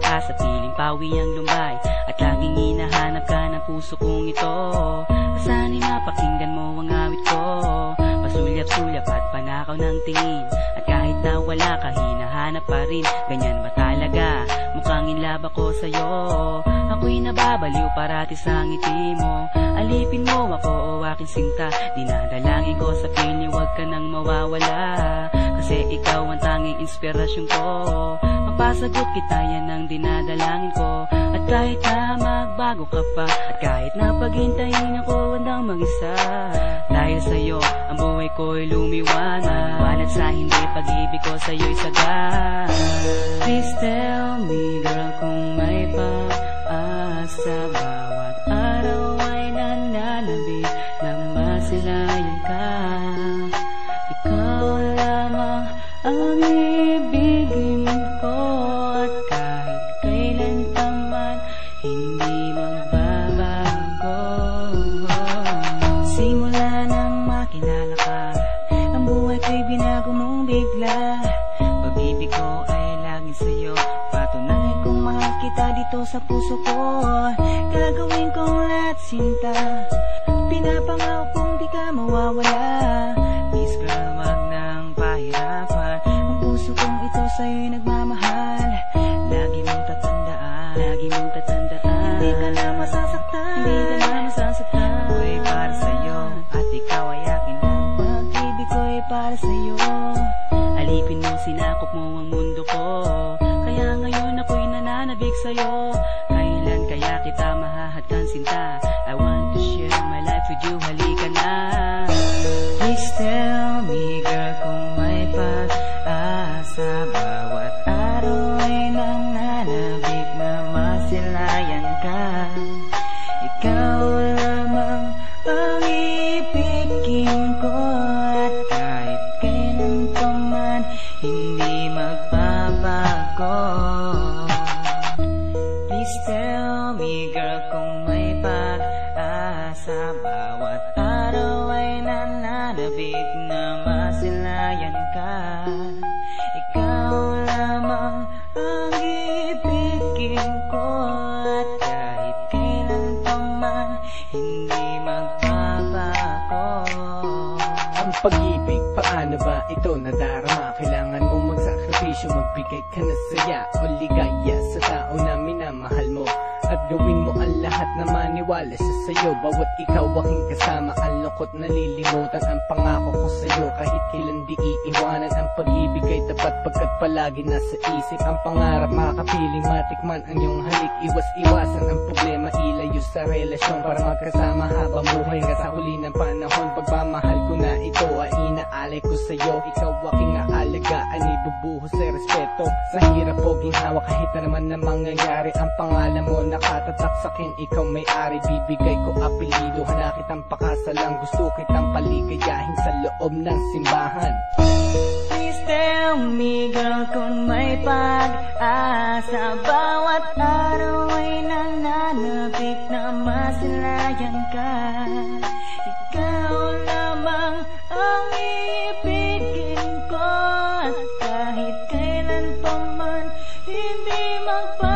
lakas at piling pawi ang lumbay, at laging hinahanap ka ng puso kong ito. Sana'y mapakinggan mo ang awit ko, pasulyap-sulyap at panakaw ng tingin. At kahit na wala ka, hinahanap pa rin. Ganyan ba talaga? Mukhang in love ako sa'yo. Ako'y nababaliw parati sa ngiti mo. Alipin mo ako o aking sinta. Dinadalangin ko sa piling huwag ka nang mawawala, kasi ikaw ang tanging inspirasyon ko. Mapasagot kita, yan ang dinadalangin ko. At kahit na magbago ka pa, at kahit na paghintayin ako handang mag-isa, dahil sa'yo ang buhay ko'y lumiwanag. Maliwanag sa hindi, pag-ibig ko sa'yo'y sagad. Please tell me girl kung may pag-asa. Bawat araw ay nananabik na masilayan ka. Ikaw lamang ang ibigin ko, at kahit kailan pa man hindi magbabago. Simula nang makilala ka, ang buhay ko'y binago mong bigla. Pag-ibig ko ay laging sa'yo, patunay kong mahal kita dito sa puso ko. Gagawin kong lahat sinta, pinapangako kong di ka mawawala. Please girl, wag nang pahirapan, ang puso kong ito sa'yo'y nagmamahal. Lagi mong tatandaan, lagi mong tatandaan, hindi ka na masasaktan, hindi ka na masasaktan. Ako'y para sa'yo, at ikaw ay akin lang. Pag-ibig ko'y para sa'yo. Alipin mo, sinakop mo ang mundo ko, kaya ngayon ako'y nananabik sa'yo. Kailan kaya kita mahahadkan sinta? I want to share my life with you, halika na. Please tell me girl kung may pag-asa. Bawat araw ay nananabik na masilayan ka. Ikaw lamang ang ibigin ko, at kahit kailan pa man hindi magbabago. Please tell me girl kung may pag-asa. Bawat araw ay nananabik na masilayan ka. Ikaw lamang ang ibigin ko, at kahit kailan pa man hindi magbabago. Ang pag-ibig, paano ba ito nadarama? Kailangan mong magsakripisyo, magbigay ka na saya o ligaya sa tao na minamahal mo, at gawin mo ang lahat na maniwala siya sa'yo. Bawat ikaw aking kasama, ang lungkot nalilimutan. Ang pangako ko sa'yo, kahit kailan di iiwanan. Ang pag-ibig ay tapat pagkat palagi nasa isip. Ang pangarap makapiling matikman ang iyong halik. Iwas-iwasan ang problema, ilayo sa relasyon, para magkasama habang buhay ka sa huli ng panahon. Pagmamahal ko na ito ay inaalay ko sa'yo. Ikaw aking aalagaan, ibubuhos sa respeto. Sa hirap o ginhawa, kahit na naman na mangyayari, ang pangalan mo nakatatak sa'kin, ikaw may-ari. Bibigay ko apelido, handa kitang pakasalang. Gusto kitang paligayahin sa loob ng simbahan. Please tell me girl kung may pag-asa. Bawat araw ay nananabik na masilayan ka. Ikaw lamang ang ibigin ko, at kahit kailan pa man hindi magbabago.